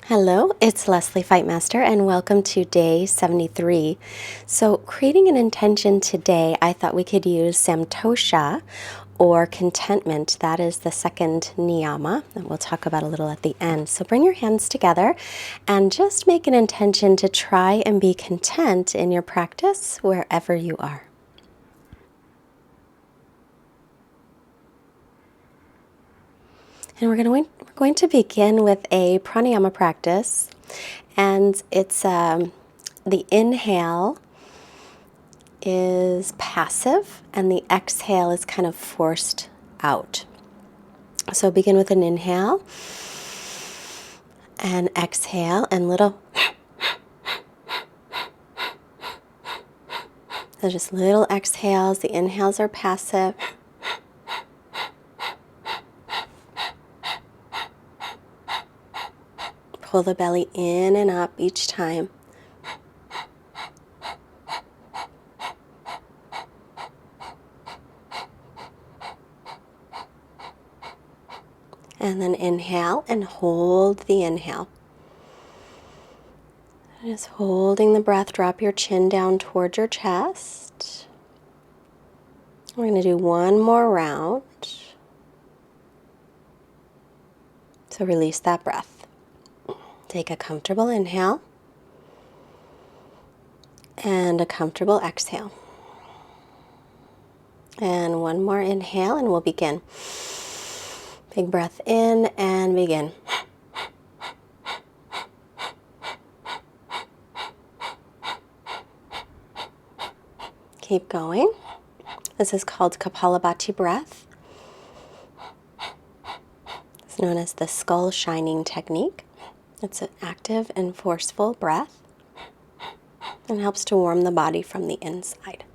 Hello, it's Leslie Fightmaster, and welcome to day 73. So, creating an intention today, I thought we could use Santosha or Contentment. That is the second niyama that we'll talk about a little at the end. So, bring your hands together and just make an intention to try and be content in your practice wherever you are. And we're going to begin with a pranayama practice, and it's the inhale is passive and the exhale is kind of forced out. So begin with an inhale and exhale and little, so just little exhales. The inhales are passive. Pull the belly in and up each time. And then inhale and hold the inhale. Just holding the breath, drop your chin down toward your chest. We're going to do one more round. So release that breath. Take a comfortable inhale and a comfortable exhale. And one more inhale and we'll begin. Big breath in and begin. Keep going. This is called Kapalabhati breath. It's known as the skull shining technique. It's an active and forceful breath and helps to warm the body from the inside.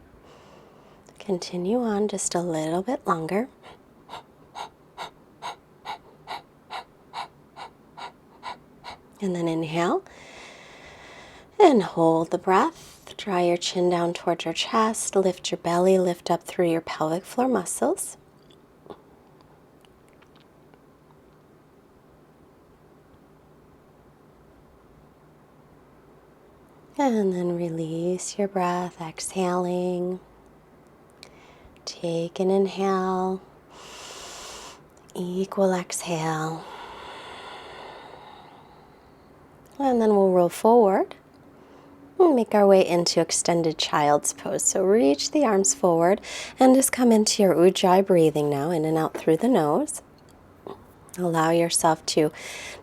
Continue on just a little bit longer. And then inhale and hold the breath. Draw your chin down towards your chest. Lift your belly, lift up through your pelvic floor muscles. And then release your breath, exhaling. Take an inhale, equal exhale. And then we'll roll forward and make our way into extended child's pose. So reach the arms forward and just come into your ujjayi breathing now, in and out through the nose. Allow yourself to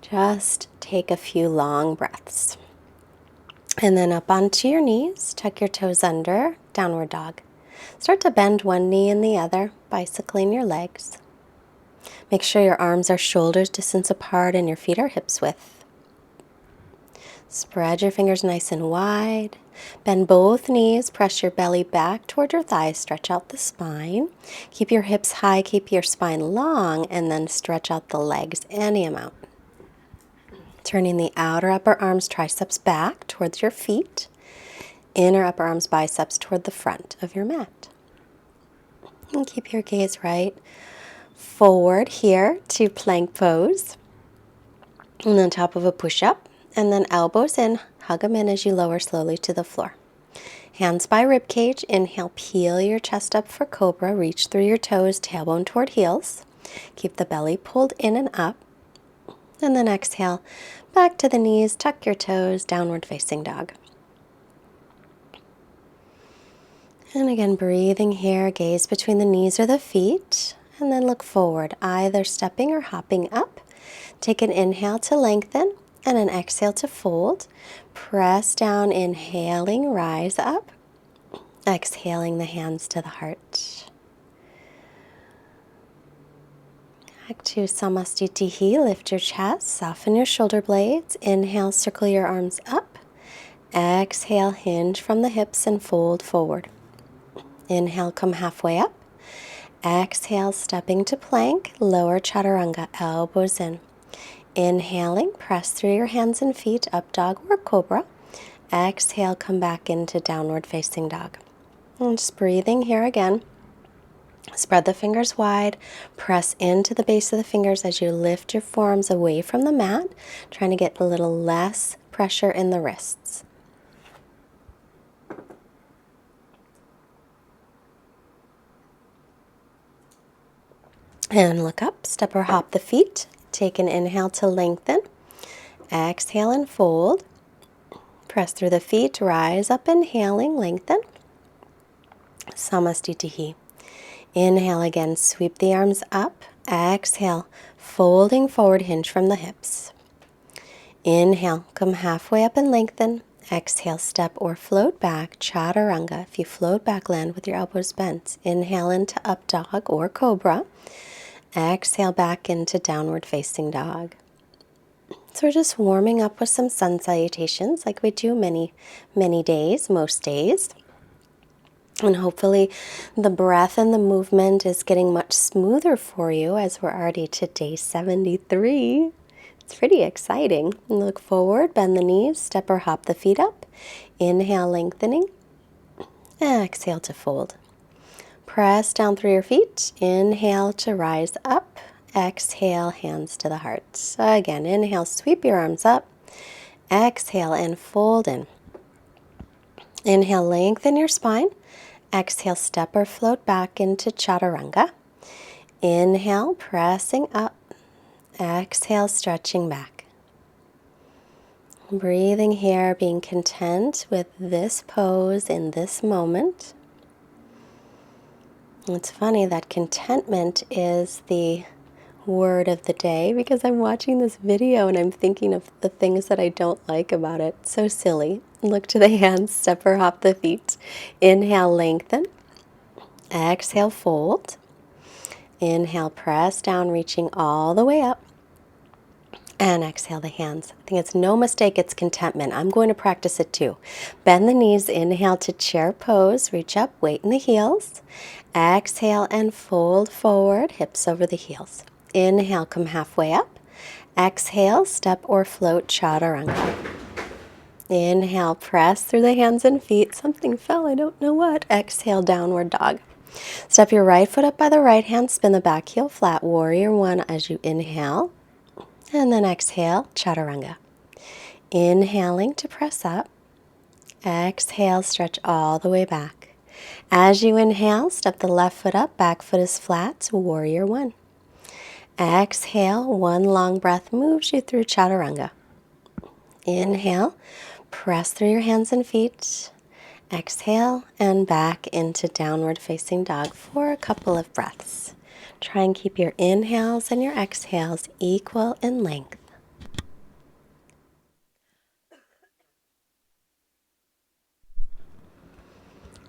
just take a few long breaths. And then up onto your knees, tuck your toes under, downward dog. Start to bend one knee and the other, bicycling your legs. Make sure your arms are shoulders distance apart and your feet are hips width. Spread your fingers nice and wide. Bend both knees, press your belly back toward your thighs, stretch out the spine. Keep your hips high, keep your spine long, and then stretch out the legs any amount. Turning the outer upper arms, triceps back towards your feet. Inner upper arms, biceps toward the front of your mat. And keep your gaze right forward here to plank pose. And on top of a push-up. And then elbows in, hug them in as you lower slowly to the floor. Hands by rib cage. Inhale, peel your chest up for cobra. Reach through your toes, tailbone toward heels. Keep the belly pulled in and up. And then exhale, back to the knees, tuck your toes, downward facing dog. And again, breathing here, gaze between the knees or the feet, and then look forward, either stepping or hopping up. Take an inhale to lengthen and an exhale to fold. Press down, inhaling, rise up. Exhaling the hands to the heart. Back to Samastitihi, lift your chest, soften your shoulder blades. Inhale, circle your arms up. Exhale, hinge from the hips and fold forward. Inhale, come halfway up. Exhale, stepping to plank, lower chaturanga, elbows in. Inhaling, press through your hands and feet, up dog or cobra. Exhale, come back into downward facing dog. And just breathing here again. Spread the fingers wide. Press into the base of the fingers as you lift your forearms away from the mat, trying to get a little less pressure in the wrists. And look up, step or hop the feet. Take an inhale to lengthen. Exhale and fold. Press through the feet, rise up, inhaling, lengthen. Samastitihi. Inhale again, sweep the arms up. Exhale, folding forward, hinge from the hips. Inhale, come halfway up and lengthen. Exhale, step or float back, chaturanga. If you float back, land with your elbows bent. Inhale into up dog or cobra. Exhale back into downward facing dog. So we're just warming up with some sun salutations like we do many days, most days. And hopefully the breath and the movement is getting much smoother for you as we're already to day 73. It's pretty exciting. Look forward, bend the knees, step or hop the feet up. Inhale, lengthening. Exhale to fold. Press down through your feet. Inhale to rise up. Exhale, hands to the heart. Again, inhale, sweep your arms up. Exhale and fold in. Inhale, lengthen your spine. Exhale, step or float back into chaturanga. Inhale, pressing up. Exhale, stretching back. Breathing here, being content with this pose in this moment. It's funny that contentment is the word of the day because I'm watching this video and I'm thinking of the things that I don't like about it. So silly. Look to the hands, step or hop the feet. Inhale, lengthen. Exhale, fold. Inhale, press down, reaching all the way up. And exhale the hands. I think it's no mistake, it's contentment. I'm going to practice it too. Bend the knees, inhale to chair pose, reach up, weight in the heels. Exhale and fold forward, hips over the heels. Inhale, come halfway up. Exhale, step or float, chaturanga. Inhale, press through the hands and feet. Something fell, I don't know what. Exhale, downward dog. Step your right foot up by the right hand, spin the back heel flat, warrior one as you inhale. And then exhale, chaturanga. Inhaling to press up. Exhale, stretch all the way back. As you inhale, step the left foot up, back foot is flat, warrior one. Exhale, one long breath moves you through chaturanga. Inhale, press through your hands and feet. Exhale, and back into downward facing dog for a couple of breaths. Try and keep your inhales and your exhales equal in length.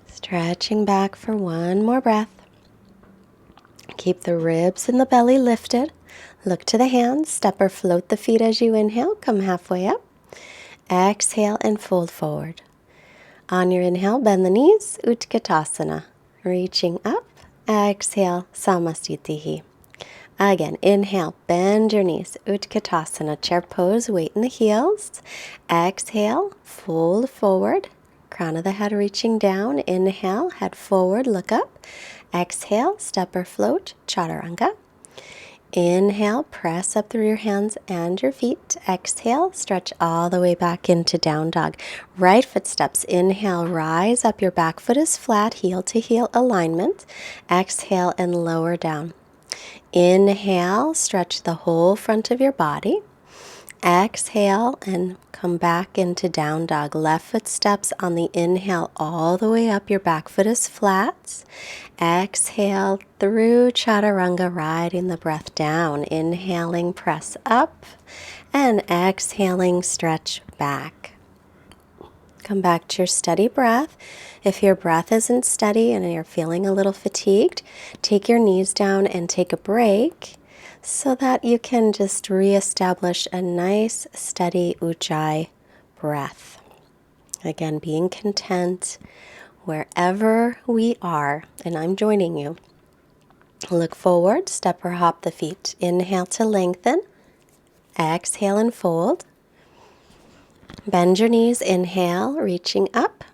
Stretching back for one more breath. Keep the ribs and the belly lifted. Look to the hands, step or float the feet as you inhale. Come halfway up. Exhale and fold forward. On your inhale, bend the knees, Utkatasana. Reaching up. Exhale, Samastitihi. Again, inhale, bend your knees, Utkatasana, chair pose, weight in the heels. Exhale, fold forward, crown of the head reaching down. Inhale, head forward, look up. Exhale, step or float, chaturanga. Inhale, press up through your hands and your feet. Exhale, stretch all the way back into down dog. Right foot steps. Inhale, rise up. Your back foot is flat, heel to heel alignment. Exhale and lower down. Inhale, stretch the whole front of your body. Exhale and come back into down dog. Left foot steps on the inhale all the way up. Your back foot is flat. Exhale through chaturanga, riding the breath down. Inhaling, press up. And exhaling, stretch back. Come back to your steady breath. If your breath isn't steady and you're feeling a little fatigued, take your knees down and take a break so that you can just reestablish a nice, steady ujjayi breath. Again, being content wherever we are, and I'm joining you. Look forward, step or hop the feet. Inhale to lengthen. Exhale and fold. Bend your knees, inhale, reaching up.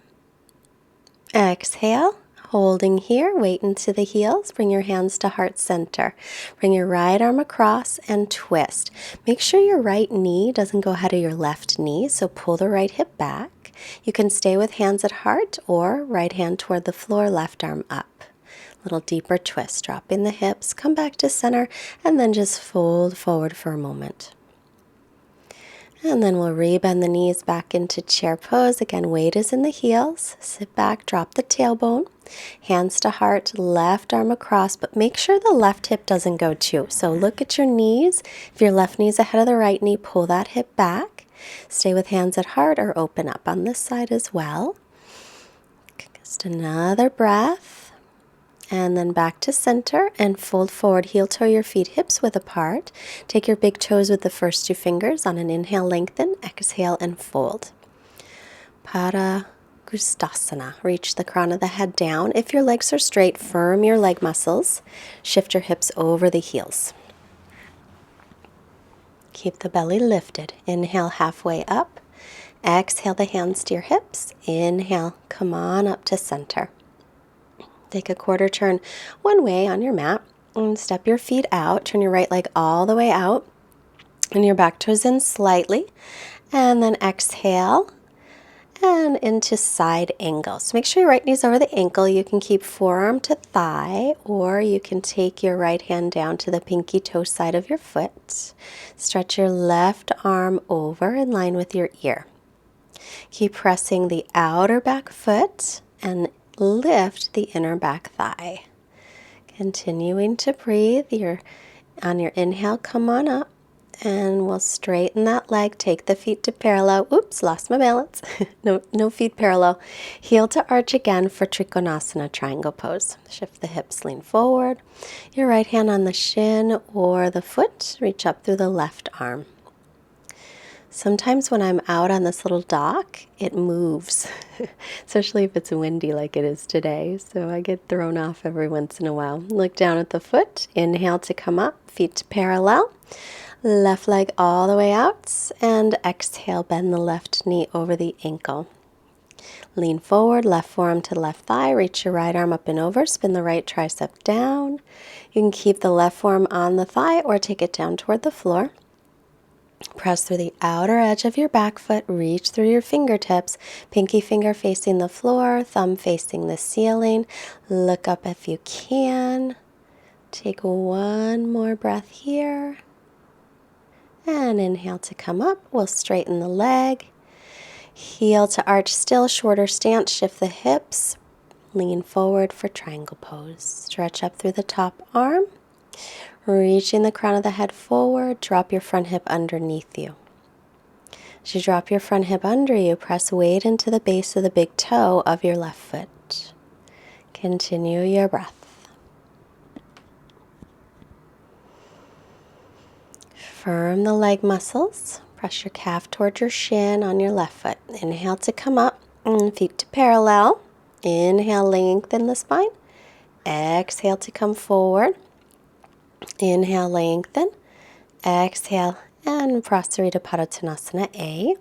Exhale, Holding here, weight into the heels, bring your hands to heart center. Bring your right arm across and twist. Make sure your right knee doesn't go ahead of your left knee, so pull the right hip back. You can stay with hands at heart or right hand toward the floor, left arm up. Little deeper twist, dropping the hips, come back to center, and then just fold forward for a moment. And then we'll rebend the knees back into chair pose. Again, weight is in the heels. Sit back, drop the tailbone. Hands to heart, left arm across, but make sure the left hip doesn't go too. So look at your knees. If your left knee is ahead of the right knee, pull that hip back. Stay with hands at heart or open up on this side as well. Just another breath. And then back to center and fold forward, heel toe your feet hips width apart. Take your big toes with the first 2 fingers. On an inhale, lengthen, exhale, and fold. Padangusthasana. Reach the crown of the head down. If your legs are straight, firm your leg muscles. Shift your hips over the heels. Keep the belly lifted. Inhale, halfway up. Exhale the hands to your hips. Inhale, come on up to center. Take a quarter turn one way on your mat and step your feet out. Turn your right leg all the way out and your back toes in slightly. And then exhale and into side angle. So make sure your right knee's over the ankle. You can keep forearm to thigh, or you can take your right hand down to the pinky toe side of your foot. Stretch your left arm over in line with your ear. Keep pressing the outer back foot and lift the inner back thigh. Continuing to breathe. On your inhale, come on up, and we'll straighten that leg. Take the feet to parallel. Oops, lost my balance. No feet parallel. Heel to arch again for Trikonasana, triangle pose. Shift the hips, lean forward. Your right hand on the shin or the foot. Reach up through the left arm. Sometimes when I'm out on this little dock, it moves, especially if it's windy like it is today. So I get thrown off every once in a while. Look down at the foot. Inhale to come up, feet to parallel. Left leg all the way out. And exhale, bend the left knee over the ankle. Lean forward, left forearm to left thigh. Reach your right arm up and over. Spin the right tricep down. You can keep the left forearm on the thigh or take it down toward the floor. Press through the outer edge of your back foot, reach through your fingertips, pinky finger facing the floor, thumb facing the ceiling. Look up if you can. Take one more breath here. And inhale to come up. We'll straighten the leg. Heel to arch still, shorter stance. Shift the hips. Lean forward for triangle pose. Stretch up through the top arm. Reaching the crown of the head forward, drop your front hip underneath you. As you drop your front hip under you, press weight into the base of the big toe of your left foot. Continue your breath. Firm the leg muscles. Press your calf towards your shin on your left foot. Inhale to come up, and feet to parallel. Inhale, lengthen the spine. Exhale to come forward. Inhale, lengthen. Exhale, and Prasarita Padottanasana A.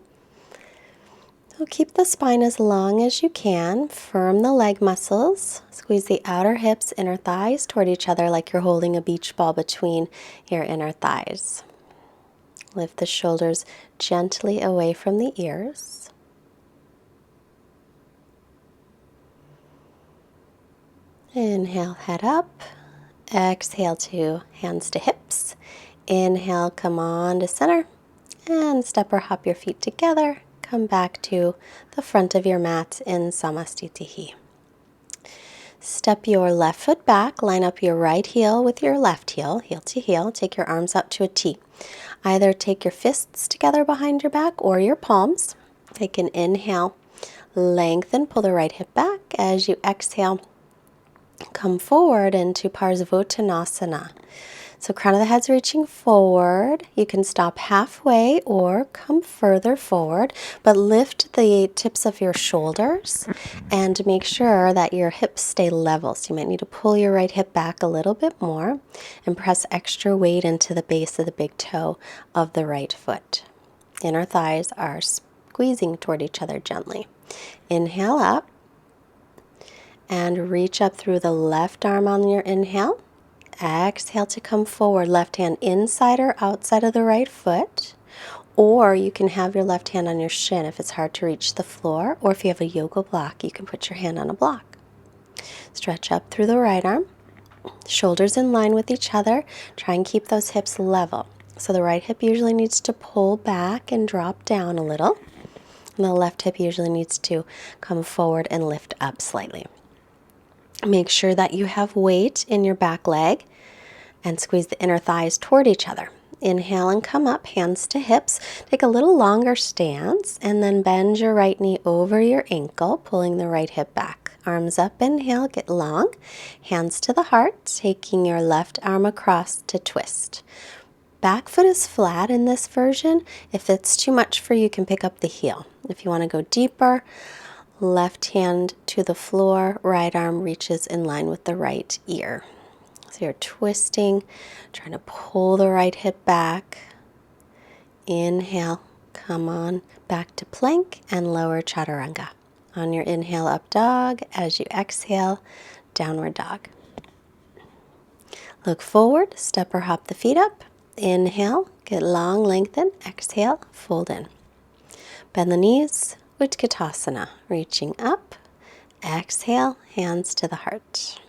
So keep the spine as long as you can. Firm the leg muscles. Squeeze the outer hips, inner thighs toward each other like you're holding a beach ball between your inner thighs. Lift the shoulders gently away from the ears. Inhale, head up. Exhale to hands to hips. Inhale, come on to center. And step or hop your feet together. Come back to the front of your mat in Samastitihi. Step your left foot back. Line up your right heel with your left heel, heel to heel. Take your arms up to a T. Either take your fists together behind your back or your palms. Take an inhale. Lengthen, pull the right hip back. As you exhale, come forward into Parsvottanasana. So crown of the head's reaching forward. You can stop halfway or come further forward, but lift the tips of your shoulders and make sure that your hips stay level. So you might need to pull your right hip back a little bit more and press extra weight into the base of the big toe of the right foot. Inner thighs are squeezing toward each other gently. Inhale up. and reach up through the left arm on your inhale. Exhale to come forward, left hand inside or outside of the right foot. Or you can have your left hand on your shin if it's hard to reach the floor, or if you have a yoga block, you can put your hand on a block. Stretch up through the right arm, shoulders in line with each other. Try and keep those hips level. So the right hip usually needs to pull back and drop down a little, and the left hip usually needs to come forward and lift up slightly. Make sure that you have weight in your back leg and squeeze the inner thighs toward each other. Inhale and come up, hands to hips. Take a little longer stance and then bend your right knee over your ankle, pulling the right hip back. Arms up, inhale, get long. Hands to the heart, taking your left arm across to twist. Back foot is flat in this version. If it's too much for you, you can pick up the heel. If you want to go deeper, left hand to the floor, right arm reaches in line with the right ear. So you're twisting, trying to pull the right hip back. Inhale, come on, back to plank and lower chaturanga. On your inhale, up dog. As you exhale, downward dog. Look forward, step or hop the feet up. Inhale, get long, lengthen. Exhale, fold in. Bend the knees, Utkatasana, reaching up. Exhale, hands to the heart.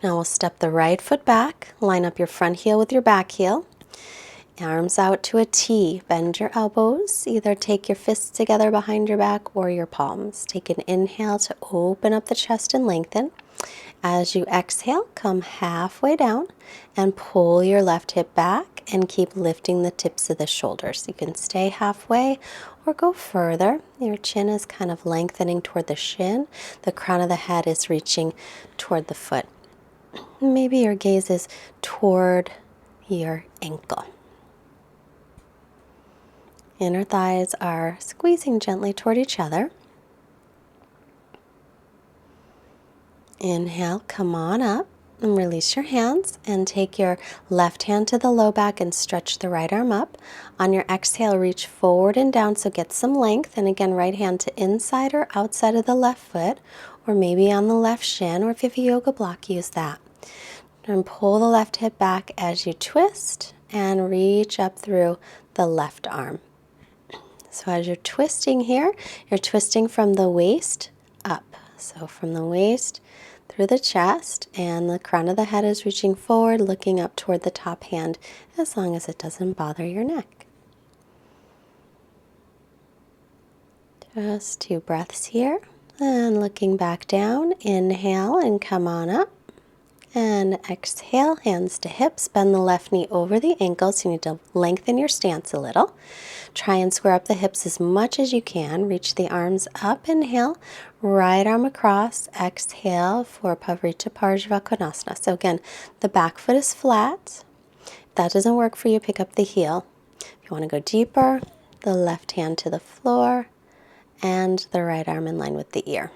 Now we'll step the right foot back, line up your front heel with your back heel. Arms out to a T, bend your elbows, either take your fists together behind your back or your palms. Take an inhale to open up the chest and lengthen. As you exhale, come halfway down and pull your left hip back and keep lifting the tips of the shoulders. You can stay halfway or go further. Your chin is kind of lengthening toward the shin. The crown of the head is reaching toward the foot. Maybe your gaze is toward your ankle. Inner thighs are squeezing gently toward each other. Inhale, come on up and release your hands and take your left hand to the low back and stretch the right arm up. On your exhale, reach forward and down, so get some length. And again, right hand to inside or outside of the left foot, or maybe on the left shin, or if you have a yoga block, use that. And pull the left hip back as you twist and reach up through the left arm. So as you're twisting here, you're twisting from the waist up. So from the waist through the chest, and the crown of the head is reaching forward, looking up toward the top hand, as long as it doesn't bother your neck. Just 2 breaths here. And looking back down, inhale and come on up. And exhale, hands to hips, bend the left knee over the ankles. You need to lengthen your stance a little. Try and square up the hips as much as you can. Reach the arms up, inhale, right arm across, exhale for Pavrita Parshvakonasana. So again, the back foot is flat. If that doesn't work for you, pick up the heel. If you want to go deeper, the left hand to the floor and the right arm in line with the ear.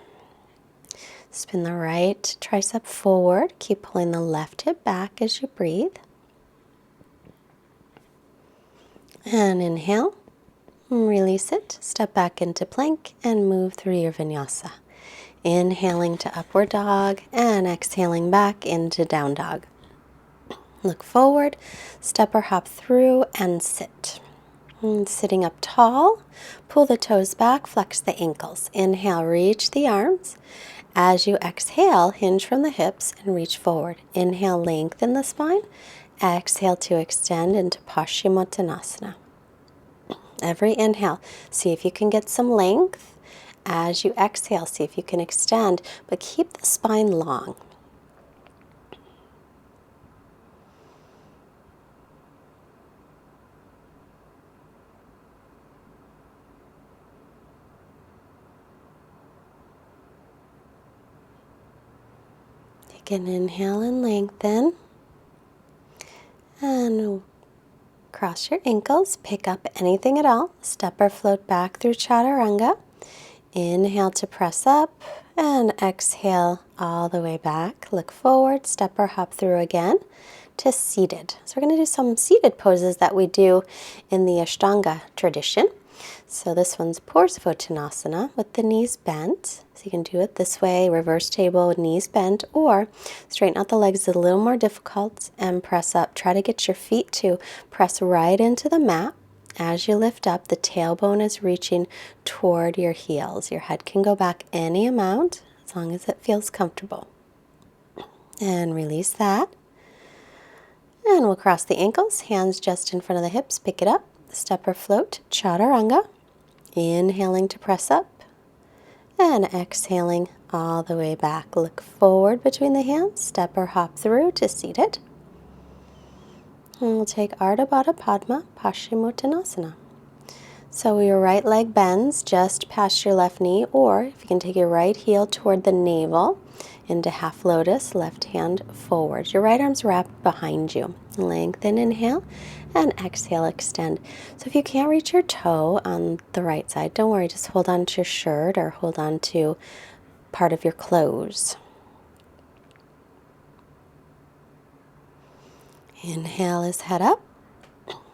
Spin the right tricep forward. Keep pulling the left hip back as you breathe. And inhale. Release it. Step back into plank and move through your vinyasa. Inhaling to upward dog and exhaling back into down dog. Look forward. Step or hop through and sit. And sitting up tall. Pull the toes back. Flex the ankles. Inhale. Reach the arms. As you exhale, hinge from the hips and reach forward. Inhale, lengthen the spine. Exhale to extend into Paschimottanasana. Every inhale, see if you can get some length. As you exhale, see if you can extend, but keep the spine long. Take an inhale and lengthen. And cross your ankles, pick up anything at all. Step or float back through chaturanga. Inhale to press up and exhale all the way back. Look forward, step or hop through again to seated. So we're going to do some seated poses that we do in the Ashtanga tradition. So this one's Parsvottanasana with the knees bent. So you can do it this way, reverse table with knees bent, or straighten out the legs a little more difficult and press up. Try to get your feet to press right into the mat. As you lift up, the tailbone is reaching toward your heels. Your head can go back any amount as long as it feels comfortable. And release that. And we'll cross the ankles, hands just in front of the hips, pick it up, step or float, chaturanga. Inhaling to press up and exhaling all the way back. Look forward between the hands, step or hop through to seated. And we'll take Ardha Baddha Padma Paschimottanasana. So your right leg bends just past your left knee, or if you can take your right heel toward the navel into half lotus, left hand forward. Your right arm's wrapped behind you. Lengthen, inhale, and exhale, extend. So if you can't reach your toe on the right side, don't worry, just hold on to your shirt or hold on to part of your clothes. Inhale is head up,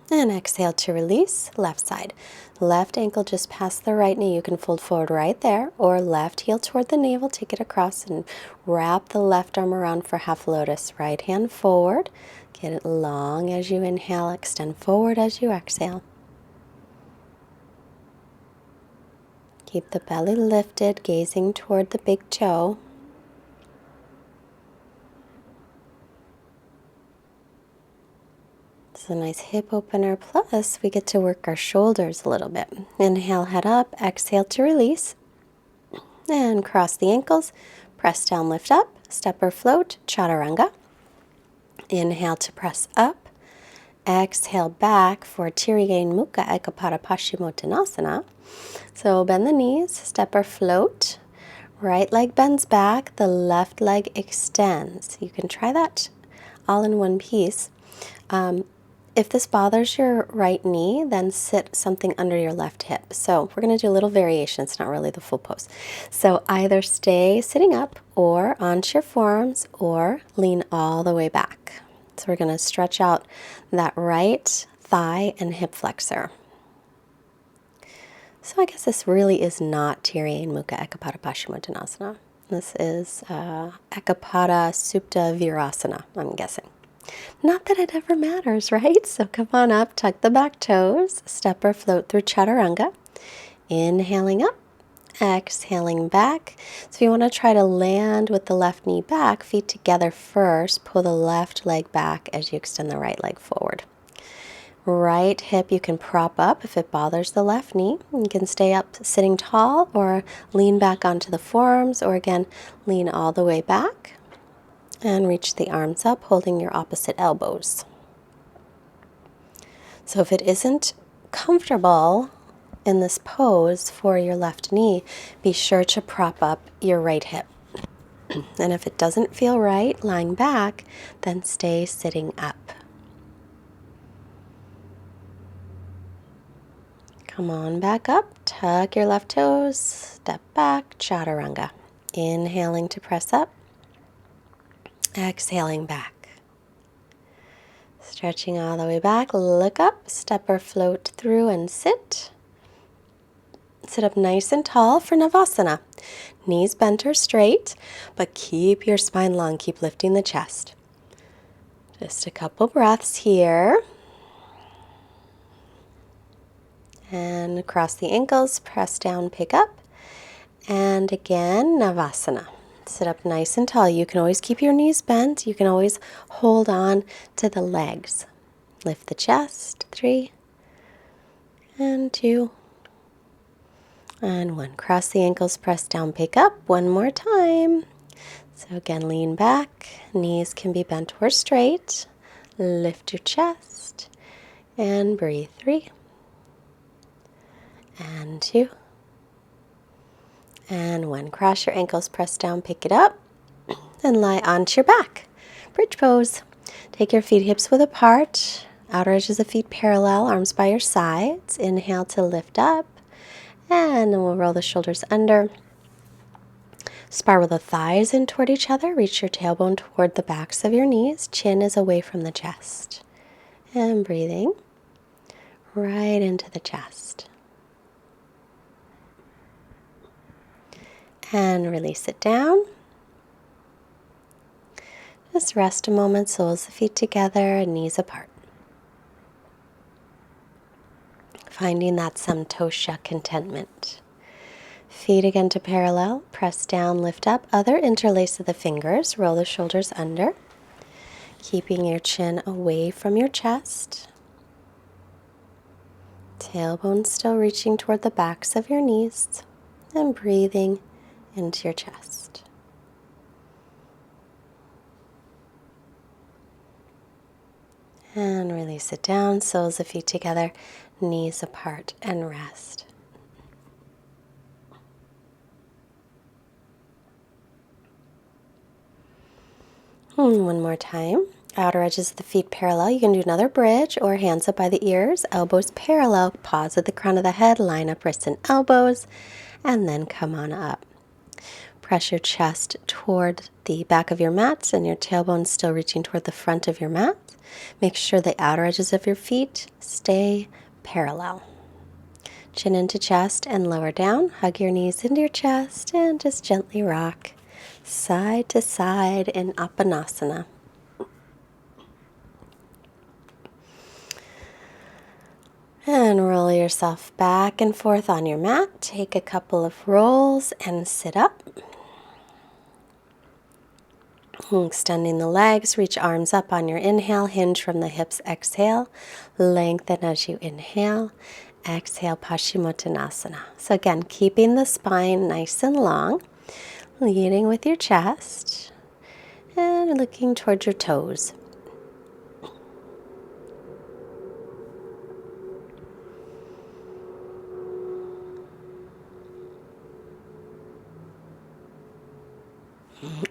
and exhale to release, left side. Left ankle just past the right knee. You can fold forward right there, or left heel toward the navel, take it across and wrap the left arm around for half lotus. Right hand forward, get it long as you inhale, extend forward as you exhale. Keep the belly lifted, gazing toward the big toe. It's a nice hip opener, plus we get to work our shoulders a little bit. Inhale, head up, exhale to release. And cross the ankles, press down, lift up, step or float, chaturanga. Inhale to press up. Exhale back for Tiryain Mukha Ekapada Paschimottanasana. So bend the knees, step or float. Right leg bends back, the left leg extends. You can try that all in one piece. If this bothers your right knee, then sit something under your left hip. So we're going to do a little variation. It's not really the full pose. So either stay sitting up or onto your forearms or lean all the way back. So we're going to stretch out that right thigh and hip flexor. So I guess this really is not Tiryain Mukha Ekapada Paschimottanasana. This is Ekapada Supta Virasana, I'm guessing. Not that it ever matters, right? So come on up, tuck the back toes, step or float through chaturanga. Inhaling up, exhaling back. So if you want to try to land with the left knee back, feet together first, pull the left leg back as you extend the right leg forward. Right hip you can prop up if it bothers the left knee. You can stay up sitting tall or lean back onto the forearms, or again, lean all the way back. And reach the arms up, holding your opposite elbows. So if it isn't comfortable in this pose for your left knee, be sure to prop up your right hip. And if it doesn't feel right lying back, then stay sitting up. Come on back up, tuck your left toes, step back, chaturanga. Inhaling to press up. Exhaling back. Stretching all the way back, look up, step or float through and sit. Sit up nice and tall for Navasana. Knees bent or straight, but keep your spine long, keep lifting the chest. Just a couple breaths here. And across the ankles, press down, pick up. And again, Navasana. Sit up nice and tall. You can always keep your knees bent. You can always hold on to the legs. Lift the chest. 3 and 2 and 1. Cross the ankles, press down, pick up. One more time. So again, lean back. Knees can be bent or straight. Lift your chest and breathe. 3 and 2 and 1. Cross your ankles, press down, pick it up, and lie onto your back. Bridge pose. Take your feet hips width apart, outer edges of feet parallel, arms by your sides. Inhale to lift up, and then we'll roll the shoulders under. Spiral the thighs in toward each other. Reach your tailbone toward the backs of your knees. Chin is away from the chest. And breathing right into the chest. And release it down. Just rest a moment, soles of feet together and knees apart. Finding that Santosha contentment. Feet again to parallel, press down, lift up, other interlace of the fingers, roll the shoulders under, keeping your chin away from your chest. Tailbone still reaching toward the backs of your knees, and breathing into your chest. And release it down, soles of feet together, knees apart, and rest. And one more time. Outer edges of the feet parallel. You can do another bridge or hands up by the ears, elbows parallel, pause at the crown of the head, line up wrists and elbows, and then come on up. Press your chest toward the back of your mat and your tailbone still reaching toward the front of your mat. Make sure the outer edges of your feet stay parallel. Chin into chest and lower down. Hug your knees into your chest and just gently rock side to side in Apanasana. And roll yourself back and forth on your mat. Take a couple of rolls and sit up. Extending the legs, reach arms up on your inhale, hinge from the hips, exhale. Lengthen as you inhale. Exhale, Paschimottanasana. So again, keeping the spine nice and long, leading with your chest, and looking towards your toes.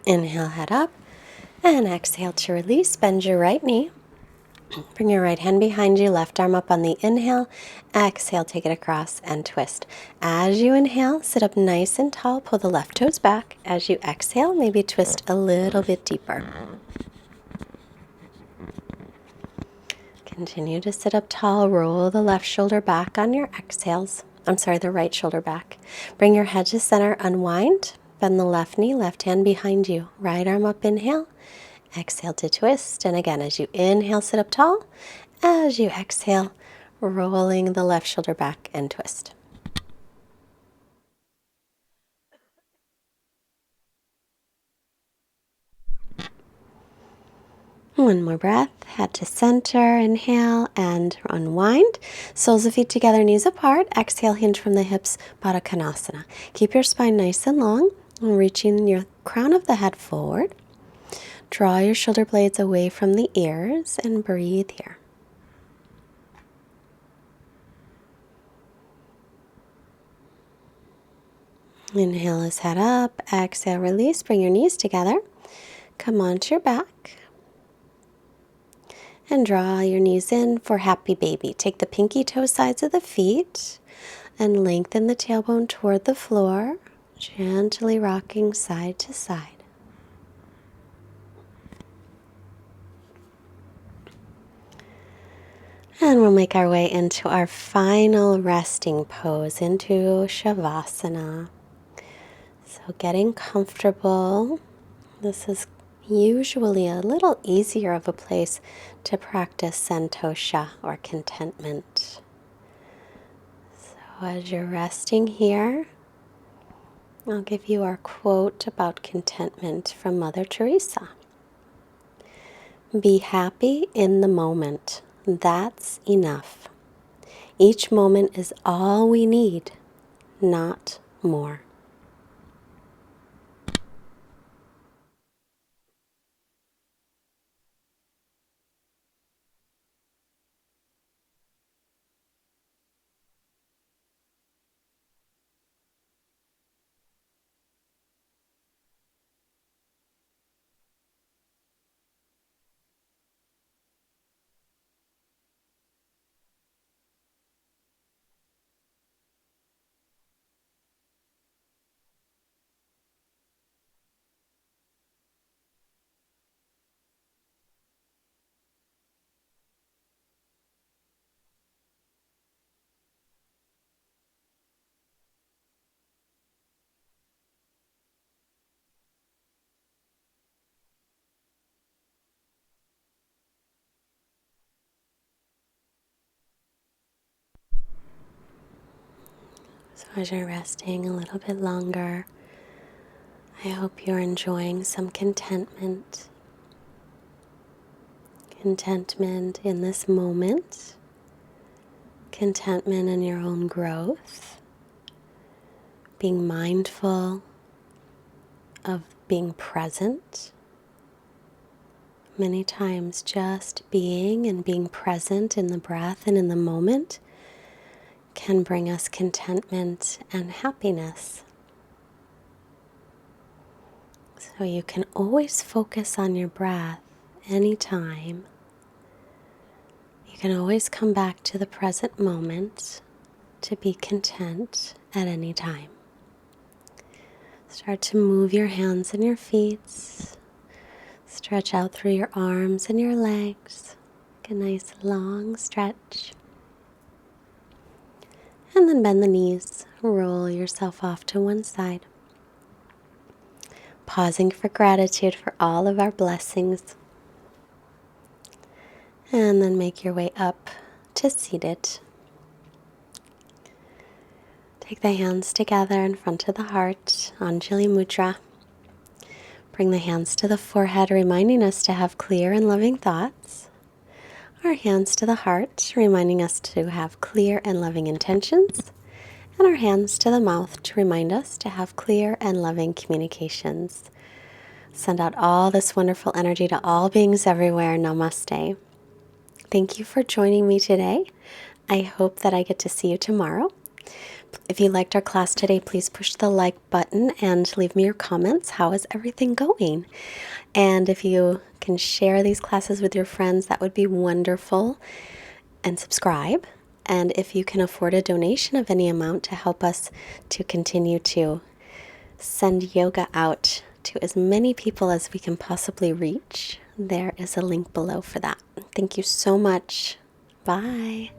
Inhale, head up, and exhale to release. Bend your right knee. Bring your right hand behind you, left arm up on the inhale. Exhale, take it across and twist. As you inhale, sit up nice and tall, pull the left toes back. As you exhale, maybe twist a little bit deeper. Continue to sit up tall, roll the left shoulder back on your exhales. The right shoulder back. Bring your head to center, unwind, bend the left knee, left hand behind you. Right arm up, inhale. Exhale to twist. And again, as you inhale, sit up tall. As you exhale, rolling the left shoulder back and twist. One more breath. Head to center. Inhale and unwind. Soles of feet together, knees apart. Exhale, hinge from the hips, Baddha Konasana. Keep your spine nice and long, reaching your crown of the head forward. Draw your shoulder blades away from the ears and breathe here. Inhale as head up. Exhale, release. Bring your knees together. Come onto your back. And draw your knees in for happy baby. Take the pinky toe sides of the feet and lengthen the tailbone toward the floor, gently rocking side to side. And we'll make our way into our final resting pose, into Shavasana. So getting comfortable. This is usually a little easier of a place to practice Santosha or contentment. So as you're resting here, I'll give you our quote about contentment from Mother Teresa. Be happy in the moment. That's enough. Each moment is all we need, not more. So as you're resting a little bit longer, I hope you're enjoying some contentment. Contentment in this moment. Contentment in your own growth. Being mindful of being present. Many times just being and being present in the breath and in the moment can bring us contentment and happiness. So you can always focus on your breath anytime. You can always come back to the present moment to be content at any time. Start to move your hands and your feet. Stretch out through your arms and your legs. Take a nice long stretch. And then bend the knees. Roll yourself off to one side. Pausing for gratitude for all of our blessings. And then make your way up to seated. Take the hands together in front of the heart, Anjali Mudra. Bring the hands to the forehead, reminding us to have clear and loving thoughts. Our hands to the heart, reminding us to have clear and loving intentions. And our hands to the mouth to remind us to have clear and loving communications. Send out all this wonderful energy to all beings everywhere. Namaste. Thank you for joining me today. I hope that I get to see you tomorrow. If you liked our class today, please push the like button and leave me your comments. How is everything going? And if you can share these classes with your friends, that would be wonderful. And subscribe. And if you can afford a donation of any amount to help us to continue to send yoga out to as many people as we can possibly reach, there is a link below for that. Thank you so much. Bye.